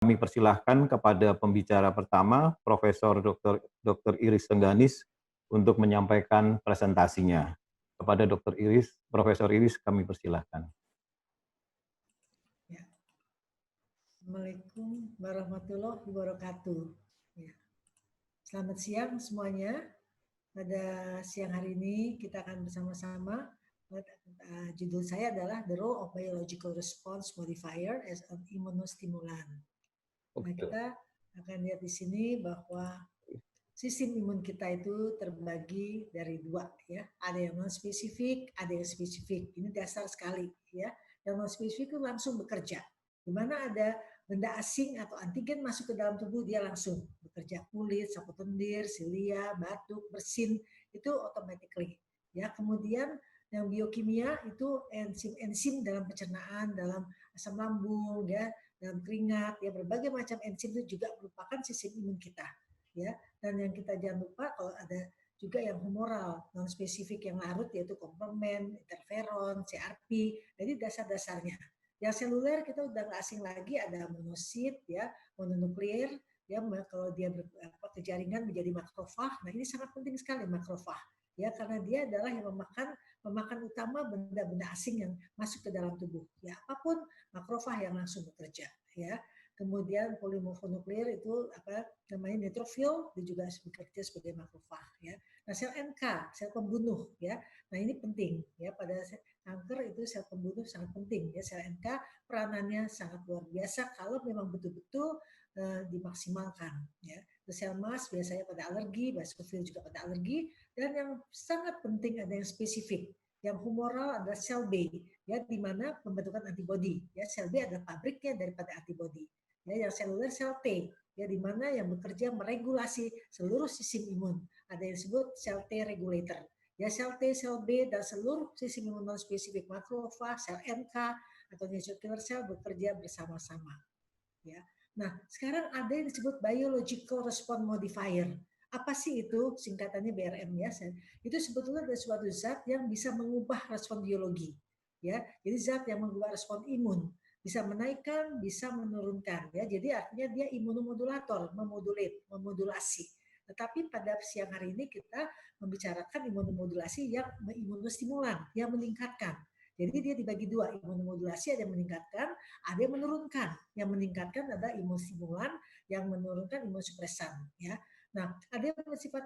Kami persilahkan kepada pembicara pertama, Profesor Dr. Iris Tengganis, untuk menyampaikan presentasinya. Kepada Dr. Iris, Profesor Iris, kami persilahkan. Ya. Assalamualaikum warahmatullahi wabarakatuh. Ya. Selamat siang semuanya. Pada siang hari ini kita akan bersama-sama. Judul saya adalah The Role of Biological Response Modifier as an Immunostimulant. Nah, kita akan lihat di sini bahwa sistem imun kita itu terbagi dari dua, ya. Ada yang non spesifik, ada yang spesifik. Ini dasar sekali, ya. Yang non spesifik itu langsung bekerja. Di mana ada benda asing atau antigen masuk ke dalam tubuh, dia langsung bekerja. Kulit, sapu lendir, silia, batuk, bersin, itu automatically. Ya, kemudian yang biokimia itu enzim-enzim dalam pencernaan, dalam asam lambung, ya, dalam keringat, ya, berbagai macam enzim itu juga merupakan sistem imun kita, ya. Dan yang kita jangan lupa kalau ada juga yang humoral, non spesifik yang larut yaitu komplement, interferon, CRP, jadi dasar-dasarnya. Yang seluler kita udah nggak asing lagi, ada monosit, ya, mononuklear, ya, kalau dia kejaringan menjadi makrofag. Nah, ini sangat penting sekali makrofag, ya, karena dia adalah yang memakan utama benda-benda asing yang masuk ke dalam tubuh. Ya, apapun makrofag yang langsung bekerja, ya. Kemudian polimorfonuklear itu apa namanya neutrofil, dia juga bekerja sebagai makrofag, ya. Nah, sel NK, sel pembunuh, ya. Nah, ini penting, ya, pada kanker itu sel pembunuh sangat penting, ya. Sel NK peranannya sangat luar biasa kalau memang betul-betul dimaksimalkan, ya. Sel MAS biasanya pada alergi, basofil juga pada alergi, dan yang sangat penting ada yang spesifik. Yang humoral adalah sel B, ya, di mana pembentukan antibodi, ya. Sel B adalah pabriknya daripada antibodi. Ya, yang seluler sel T, ya, di mana yang bekerja meregulasi seluruh sistem imun. Ada yang disebut sel T regulator. Ya, sel T, sel B, dan seluruh sistem imun non spesifik makrofag, sel NK atau natural killer cell bekerja bersama-sama. Ya. Nah, sekarang ada yang disebut biological response modifier. Apa sih itu? Singkatannya BRM, ya. Itu sebetulnya ada suatu zat yang bisa mengubah respon biologi. Ya, jadi zat yang mengubah respon imun, bisa menaikkan, bisa menurunkan, ya. Jadi artinya dia imunomodulator, memodulasi. Tetapi pada siang hari ini kita membicarakan imunomodulasi yang imunostimulan, yang meningkatkan. Jadi dia dibagi dua, imunomodulasi ada yang meningkatkan, ada yang menurunkan. Yang meningkatkan adalah imunostimulan, yang menurunkan imunosupresan, ya. Nah, ada yang bersifat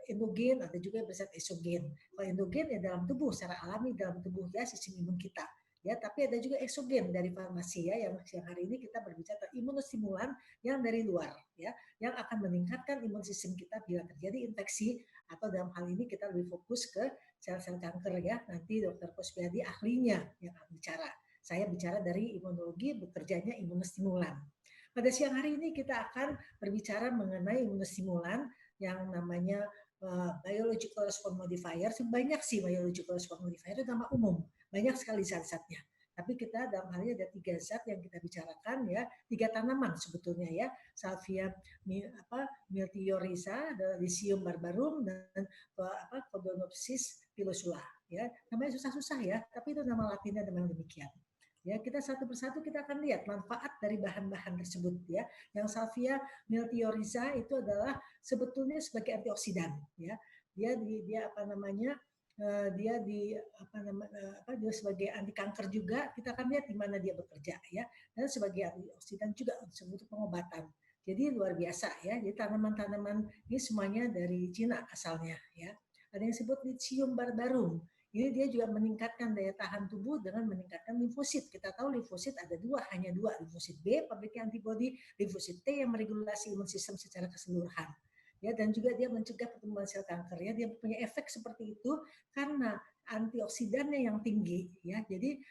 endogen, ada juga yang bersifat eksogen. Kalau endogen ya dalam tubuh, secara alami dalam tubuh, ya, sistem imun kita. Ya, tapi ada juga eksogen dari farmasi, ya, yang siang hari ini kita berbicara tentang imunostimulan yang dari luar, ya, yang akan meningkatkan imun sistem kita bila terjadi infeksi, atau dalam hal ini kita lebih fokus ke sel-sel kanker, ya. Nanti Dr. Kuspiadi ahlinya yang akan bicara. Saya bicara dari imunologi, bekerjanya imunostimulan. Pada siang hari ini kita akan berbicara mengenai imunostimulan yang namanya biological response modifier. Banyak sih biological response modifier, itu nama umum. Banyak sekali zat-zatnya. Tapi kita dalam hal ini ada 3 zat yang kita bicarakan, ya, 3 tanaman sebetulnya, ya. Salvia miltiorhiza, Lycium barbarum, dan Phalaenopsis pilosula, ya. Namanya susah-susah, ya, tapi itu nama latinnya memang demikian. Ya, kita satu persatu kita akan lihat manfaat dari bahan-bahan tersebut, ya. Yang Salvia miltiorhiza itu adalah sebetulnya sebagai antioksidan, ya. Dia apa namanya? Dia dia sebagai anti kanker juga. Kita akan lihat di mana dia bekerja, ya. Dan sebagai antioksidan juga untuk pengobatan. Jadi luar biasa, ya. Jadi tanaman-tanaman ini semuanya dari Cina asalnya, ya. Ada yang disebut Lycium barbarum. Ini dia juga meningkatkan daya tahan tubuh dengan meningkatkan limfosit. Kita tahu limfosit ada hanya dua, limfosit B, pabriknya antibodi, limfosit T yang meregulasi imun sistem secara keseluruhan. Ya, dan juga dia mencegah pertumbuhan sel kanker, ya. Dia punya efek seperti itu karena antioksidannya yang tinggi, ya. Jadi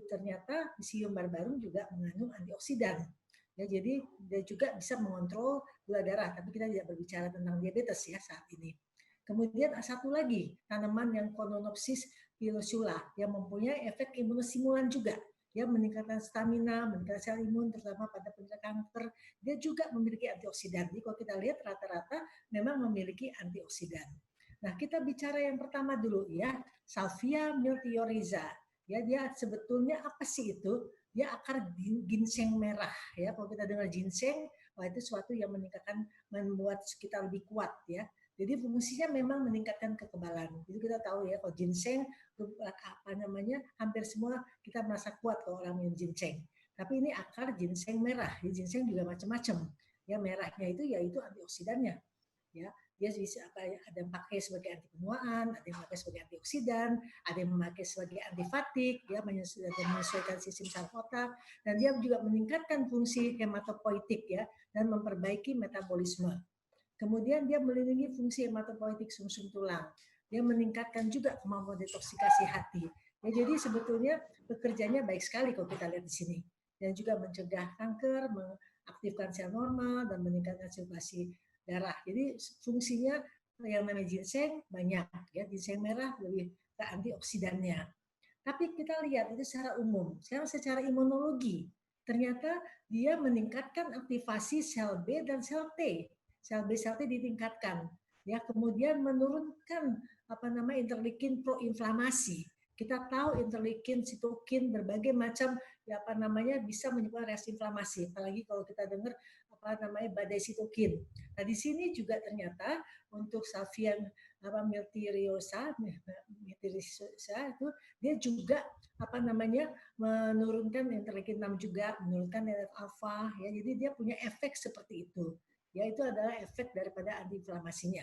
ternyata Lycium barbarum juga mengandung antioksidan. Ya, jadi dia juga bisa mengontrol gula darah, tapi kita tidak berbicara tentang diabetes, ya, saat ini. Kemudian satu lagi, tanaman yang Phalaenopsis pilosula yang mempunyai efek imunostimulan juga. Dia meningkatkan stamina, meningkatkan sel imun, terutama pada penderita kanker. Dia juga memiliki antioksidan. Jadi kalau kita lihat rata-rata memang memiliki antioksidan. Nah, kita bicara yang pertama dulu, ya, Salvia miltiorhiza. Ya, dia sebetulnya apa sih itu? dia akar ginseng merah ya. Kalau kita dengar ginseng, wah itu suatu yang meningkatkan, membuat kita lebih kuat ya. Jadi fungsinya memang meningkatkan kekebalan. Jadi kita tahu ya kalau ginseng apa namanya, hampir semua kita merasa kuat kalau orang minum ginseng. Tapi ini akar ginseng merah. Jadi ginseng juga macam-macam. Ya merahnya itu yaitu antioksidannya. Ya, dia bisa apa ya, ada yang pakai sebagai anti penuaan, ada yang pakai sebagai antioksidan, ada yang memakai sebagai antifatik, ya menyesuaikan sistem saraf otak, dan dia juga meningkatkan fungsi hematopoietik ya dan memperbaiki metabolisme. Kemudian dia melindungi fungsi hematopoietik sumsum tulang. Dia meningkatkan juga kemampuan detoksikasi hati. Ya, jadi sebetulnya bekerjanya baik sekali kalau kita lihat di sini. Dan juga mencegah kanker, mengaktifkan sel normal, dan meningkatkan sirkulasi darah. Jadi fungsinya yang namanya ginseng banyak. Ya, ginseng merah lebih ke antioksidannya. Tapi kita lihat itu secara umum. Sekarang secara imunologi, ternyata dia meningkatkan aktivasi sel B dan sel T. Sel B sel T ditingkatkan. Ya, kemudian menurunkan apa namanya interleukin proinflamasi. Kita tahu interleukin, sitokin, berbagai macam ya apa namanya bisa menyebabkan reaksi inflamasi. Apalagi kalau kita dengar apa namanya badai sitokin. Nah, di sini juga ternyata untuk Salvia miltiriosa itu dia juga apa namanya menurunkan interleukin 6 juga, menurunkan TNF alfa ya. Jadi dia punya efek seperti itu. Ya, itu adalah efek daripada antiinflamasinya.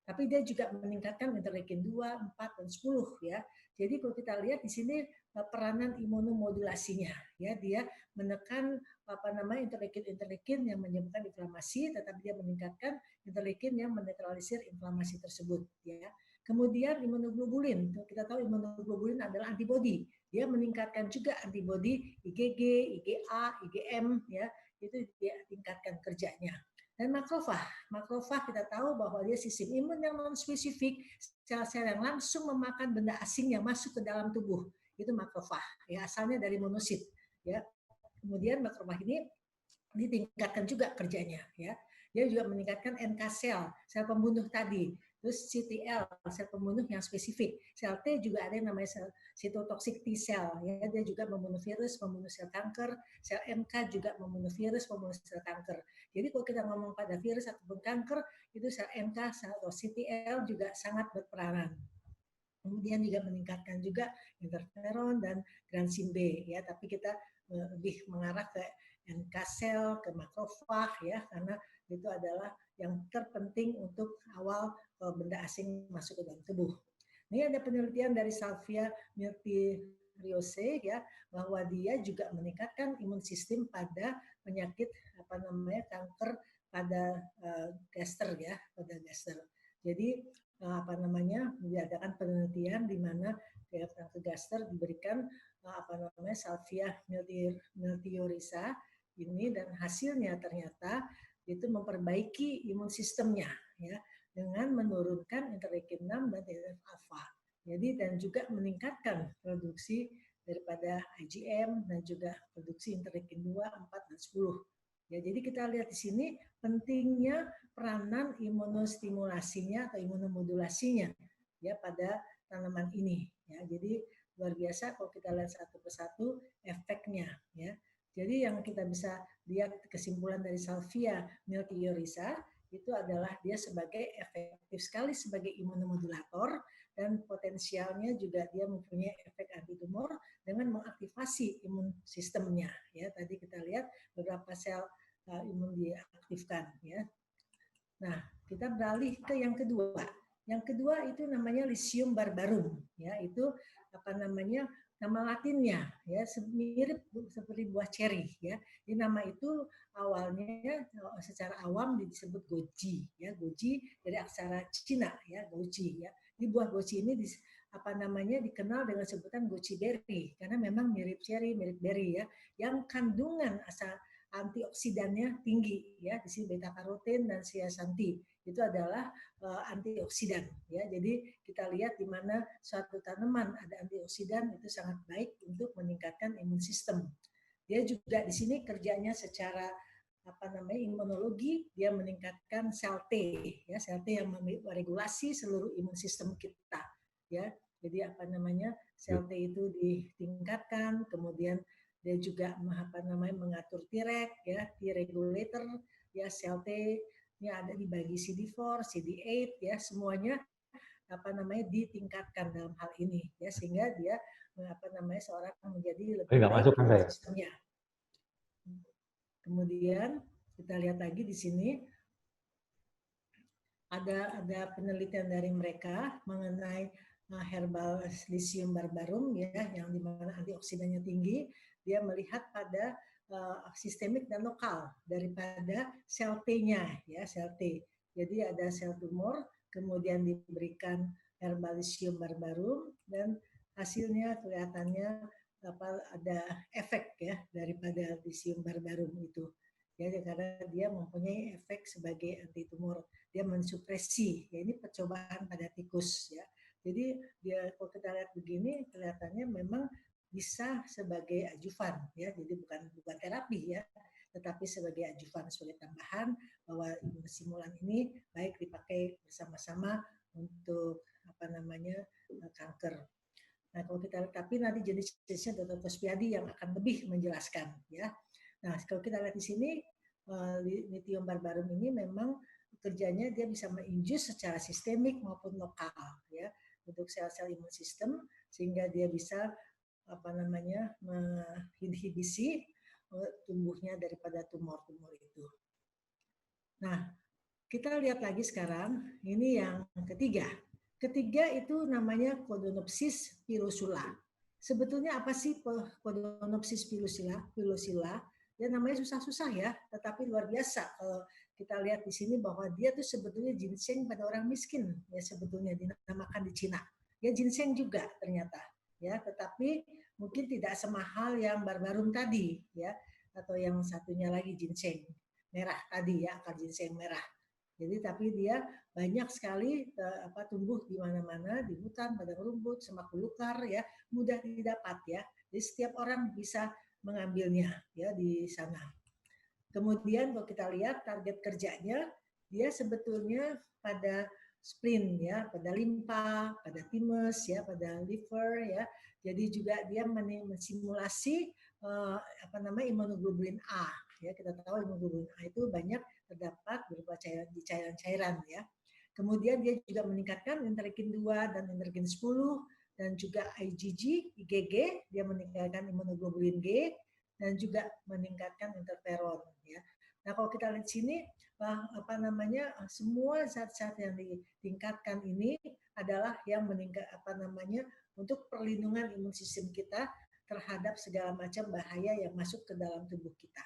Tapi dia juga meningkatkan interleukin 2, 4 dan 10 ya. Jadi kalau kita lihat di sini peranan imunomodulasinya ya, dia menekan apa namanya interleukin yang menyebabkan inflamasi, tetapi dia meningkatkan interleukin yang menetralisir inflamasi tersebut ya. Kemudian imunoglobulin, kita tahu imunoglobulin adalah antibodi. Dia meningkatkan juga antibodi IgG, IgA, IgM ya, itu dia tingkatkan kerjanya. Dan makrofag kita tahu bahwa dia sistem imun yang non spesifik, sel-sel yang langsung memakan benda asing yang masuk ke dalam tubuh. Itu makrofag, ya asalnya dari monosit, ya. Kemudian makrofag ini ditingkatkan juga kerjanya, ya. Dia juga meningkatkan NK sel pembunuh tadi. Terus CTL, sel pembunuh yang spesifik. Sel T juga ada yang namanya sel cytotoxic T cell, ya. Dia juga membunuh virus, membunuh sel kanker. Sel NK juga membunuh virus, membunuh sel kanker. Jadi kalau kita ngomong pada virus ataupun kanker, itu sel NK atau CTL juga sangat berperanan. Kemudian juga meningkatkan juga interferon dan gransin B, ya. Tapi kita lebih mengarah ke NK sel, ke makrofag ya, karena itu adalah yang terpenting untuk awal benda asing masuk ke dalam tubuh. Ini ada penelitian dari Salvia miltiriosae ya, bahwa dia juga meningkatkan imun sistem pada penyakit apa namanya kanker pada gaster ya, pada gaster. Jadi apa namanya diadakan penelitian di mana kanker gaster diberikan apa namanya Salvia miltiorisa ini, dan hasilnya ternyata itu memperbaiki imun sistemnya ya dengan menurunkan interleukin 6 dan TNF alfa. Jadi dan juga meningkatkan produksi daripada IgM dan juga produksi interleukin 2, 4 dan 10. Ya, jadi kita lihat di sini pentingnya peranan imunostimulasinya atau imunomodulasinya ya pada tanaman ini ya. Jadi luar biasa kalau kita lihat satu persatu efeknya ya. Jadi yang kita bisa lihat kesimpulan dari Salvia miltiorisa itu adalah dia sebagai efektif sekali sebagai imunomodulator, dan potensialnya juga dia mempunyai efek antitumor dengan mengaktifasi imun sistemnya ya. Tadi kita lihat beberapa sel imun diaktifkan ya. Nah, kita beralih ke yang kedua. Yang kedua itu namanya Lycium barbarum ya, itu apa namanya nama latinnya ya, mirip seperti buah ceri ya. Di nama itu awalnya secara awam disebut goji ya, goji dari aksara Cina ya, goji ya. Di buah goji ini apa namanya dikenal dengan sebutan goji berry karena memang mirip ceri, mirip berry ya, yang kandungan asal antioksidannya tinggi ya, di sini beta karoten dan zeaxanthin itu adalah antioksidan ya. Jadi kita lihat di mana suatu tanaman ada antioksidan itu sangat baik untuk meningkatkan imun sistem. Dia juga di sini kerjanya secara apa namanya imunologi, dia meningkatkan sel T ya, sel T yang meregulasi seluruh imun sistem kita ya. Jadi apa namanya sel T itu ditingkatkan, kemudian dia juga mengatur Treg, ya, T regulator, ya, sel T, ini ada dibagi CD4, CD8, ya, semuanya ditingkatkan dalam hal ini, ya, sehingga dia seorang menjadi lebih nggak baik masuk kan imun saya? sistemnya. Kemudian kita lihat lagi di sini ada penelitian dari mereka mengenai herbal Lycium barbarum, ya, yang dimana antioksidannya tinggi. Dia melihat pada sistemik dan lokal daripada sel T-nya, ya, sel T. Jadi ada sel tumor, kemudian diberikan herbal Lycium barbarum, dan hasilnya kelihatannya ada efek, ya, daripada Lycium barbarum itu, ya, karena dia mempunyai efek sebagai anti tumor, dia mensupresi, ya, ini percobaan pada tikus, ya. Jadi dia, kalau kita lihat begini, kelihatannya memang bisa sebagai ajuvan, ya, jadi bukan terapi, ya, tetapi sebagai ajuvan, sebagai tambahan, bahwa imunostimulan ini baik dipakai bersama-sama untuk kanker. Nah, kalau kita lihat, tapi nanti jenis-jenisnya Dr. Kuspiadi yang akan lebih menjelaskan, ya. Nah, kalau kita lihat di sini, Lithium barbarum ini memang kerjanya dia bisa menginjus secara sistemik maupun lokal, ya, untuk sel-sel imun sistem, sehingga dia bisa menginhibisi tumbuhnya daripada tumor-tumor itu. Nah, kita lihat lagi sekarang, ini yang ketiga. Ketiga itu namanya Codonopsis pilosula. Sebetulnya apa sih Codonopsis pilosula? Ya, namanya susah-susah, ya, tetapi luar biasa kalau kita lihat di sini bahwa dia tuh sebetulnya ginseng pada orang miskin, ya, sebetulnya dinamakan di Cina. Ya, ginseng juga ternyata, ya, tetapi mungkin tidak semahal yang barbarum tadi, ya, atau yang satunya lagi ginseng merah tadi, ya, akar ginseng merah. Jadi tapi dia banyak sekali tumbuh di mana-mana, di hutan, padang rumput, semak belukar, ya, mudah didapat, ya. Jadi setiap orang bisa mengambilnya, ya, di sana. Kemudian kalau kita lihat target kerjanya, dia sebetulnya pada spleen, ya, pada limpa, pada thymus, ya, pada liver, ya. Jadi juga dia mensimulasi imunoglobulin A, ya. Kita tahu imunoglobulin A itu banyak terdapat berupa cairan-cairan, ya. Kemudian dia juga meningkatkan interleukin 2 dan interleukin 10, dan juga IgG, IgG, dia meningkatkan imunoglobulin G, dan juga meningkatkan interferon, ya. Nah, kalau kita lihat sini, semua zat-zat yang ditingkatkan ini adalah yang meningkat untuk perlindungan imun sistem kita terhadap segala macam bahaya yang masuk ke dalam tubuh kita.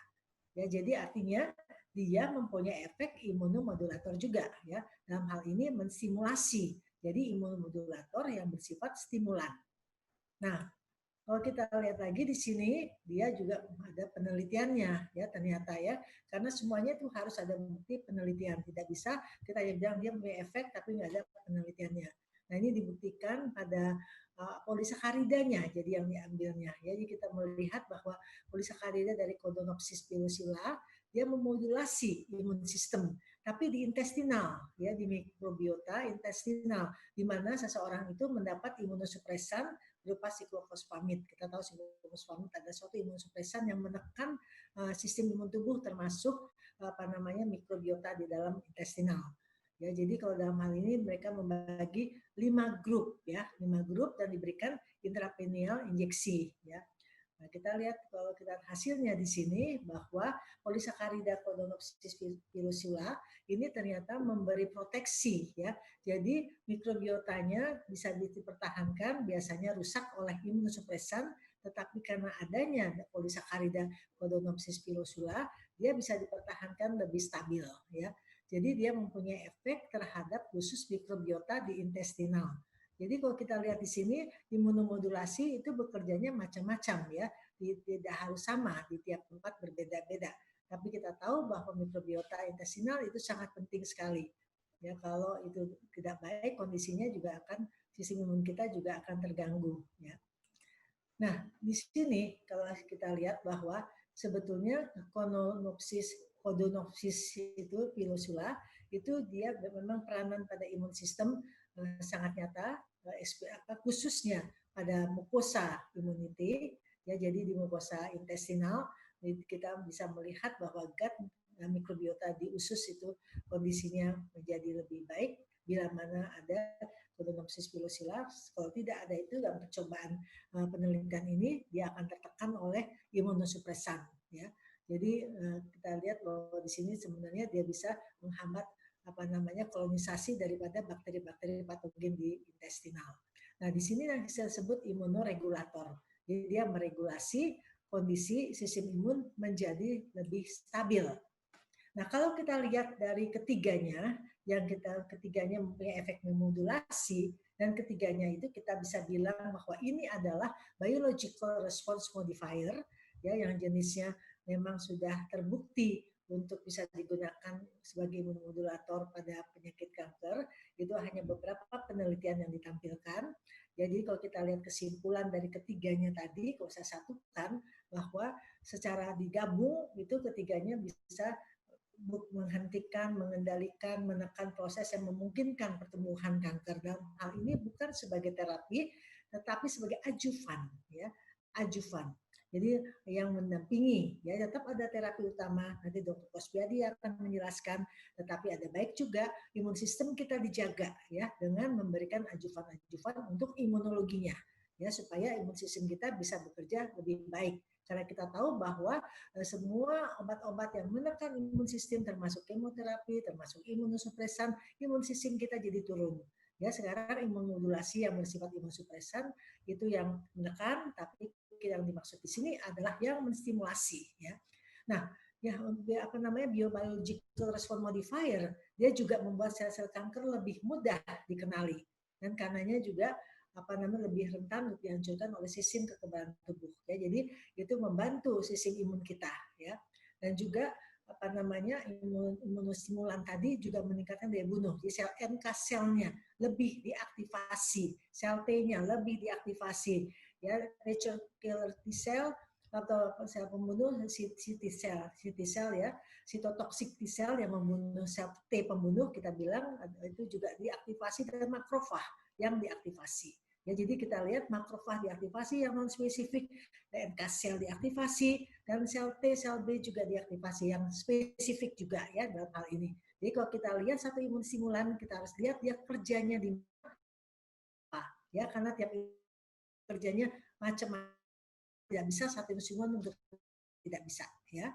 Ya, jadi artinya dia mempunyai efek imunomodulator juga, ya. Dalam hal ini menstimulasi. Jadi imunomodulator yang bersifat stimulan. Nah, kalau kita lihat lagi di sini, dia juga ada penelitiannya, ya, ternyata, ya, karena semuanya itu harus ada bukti penelitian. Tidak bisa kita bilang dia punya efek tapi nggak ada penelitiannya. Nah, ini dibuktikan pada polisakaridanya, jadi yang diambilnya. Ya, jadi kita melihat bahwa polisakarida dari Codonopsis pilosula dia memodulasi imun sistem, tapi di intestinal, ya, di mikrobiota intestinal, di mana seseorang itu mendapat imunosupresan berupa siklofosfamid. Kita tahu siklofosfamid ada suatu imunosupresan yang menekan sistem imun tubuh termasuk mikrobiota di dalam intestinal. Ya, jadi kalau dalam hal ini mereka membagi 5 grup, ya, 5 grup dan diberikan intrapeneal injeksi, ya. Nah, kita lihat kalau kita hasilnya di sini bahwa polisakarida Codonopsis pilosula ini ternyata memberi proteksi, ya. Jadi mikrobiotanya bisa dipertahankan, biasanya rusak oleh imunosupresan, tetapi karena adanya polisakarida Codonopsis pilosula, dia bisa dipertahankan lebih stabil, ya. Jadi dia mempunyai efek terhadap khusus mikrobiota di intestinal. Jadi kalau kita lihat di sini, imunomodulasi itu bekerjanya macam-macam, ya. Tidak harus sama, di tiap tempat berbeda-beda. Tapi kita tahu bahwa mikrobiota intestinal itu sangat penting sekali. Ya, kalau itu tidak baik, kondisinya juga akan, sistem imun kita juga akan terganggu, ya. Nah, di sini kalau kita lihat bahwa sebetulnya Codonopsis itu pilosula itu dia memang peranan pada imun sistem sangat nyata, khususnya pada mucosa immunity, Ya, jadi di mukosa intestinal kita bisa melihat bahwa gut mikrobiota di usus itu kondisinya menjadi lebih baik bila mana ada Phalaenopsis pilosilla. Kalau tidak ada itu, dalam percobaan penelitian ini dia akan tertekan oleh imunosupresan. Ya, jadi kita lihat bahwa di sini sebenarnya dia bisa menghambat kolonisasi daripada bakteri-bakteri patogen di intestinal. Nah, di sini yang saya sebut imunoregulator. Jadi dia meregulasi kondisi sistem imun menjadi lebih stabil. Nah, kalau kita lihat dari ketiganya, ketiganya mempunyai efek memodulasi, dan ketiganya itu kita bisa bilang bahwa ini adalah biological response modifier, ya, yang jenisnya memang sudah terbukti untuk bisa digunakan sebagai imunomodulator pada penyakit kanker. Itu hanya beberapa penelitian yang ditampilkan. Jadi kalau kita lihat kesimpulan dari ketiganya tadi, kalau saya satukan bahwa secara digabung itu ketiganya bisa menghentikan, mengendalikan, menekan proses yang memungkinkan pertumbuhan kanker. Dalam hal ini bukan sebagai terapi, tetapi sebagai ajuvan, ya, ajuvan. Jadi yang mendampingi, ya, tetap ada terapi utama. Nanti Dr. Kosbiadi akan menjelaskan, tetapi ada baik juga imun sistem kita dijaga, ya, dengan memberikan ajuvan-ajuvan untuk imunologinya, ya, supaya imun sistem kita bisa bekerja lebih baik. Karena kita tahu bahwa semua obat-obat yang menekan imun sistem, termasuk kemoterapi, termasuk imunosupresan, imun sistem kita jadi turun. Ya, sekarang imunomodulasi yang bersifat imunosupresan itu yang menekan, tapi yang dimaksud di sini adalah yang menstimulasi. Ya. Nah, ya, biological response modifier, dia juga membuat sel-sel kanker lebih mudah dikenali, dan karenanya juga lebih rentan untuk dihancurkan oleh sistem kekebalan tubuh. Ya, jadi itu membantu sistem imun kita, ya. Dan juga imunostimulan tadi juga meningkatkan daya bunuh. Jadi sel NK selnya lebih diaktifasi, sel T-nya lebih diaktifasi, ya, natural killer T cell atau sel pembunuh CT cell, ya, sitotoxic T cell yang membunuh sel T pembunuh, kita bilang itu juga diaktifasi, dan makrofag yang diaktifasi. Ya, jadi kita lihat makrofag diaktifasi yang non spesifik, NK sel diaktifasi, dan sel T, sel B juga diaktifasi yang spesifik juga, ya, dalam hal ini. Jadi kalau kita lihat satu imun stimulan, kita harus lihat dia kerjanya di mana, ya, karena tiap kerjanya macam-macam, tidak bisa satu imun stimulan untuk tidak bisa, ya.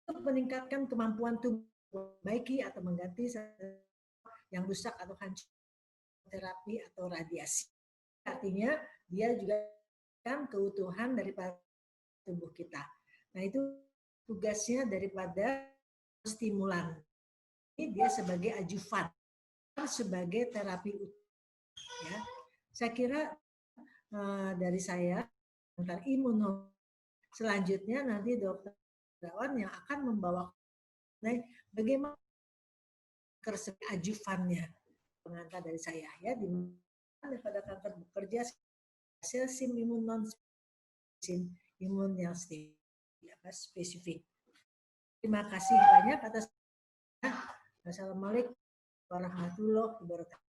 Untuk meningkatkan kemampuan tubuh memperbaiki atau mengganti yang rusak atau hancur terapi atau radiasi. Artinya dia juga kan keutuhan daripada tubuh kita. Nah, itu tugasnya daripada stimulan. Ini dia sebagai ajuvan, sebagai terapi utama. Ya. Saya kira dari saya tentang imunologi. Selanjutnya nanti Dokter Rawan yang akan membawa bagaimana ajuvannya, pengantar dari saya, ya, di mana pada kanker bekerja sistem imun non imun yang spesifik. Terima kasih banyak atas. Assalamualaikum warahmatullahi wabarakatuh.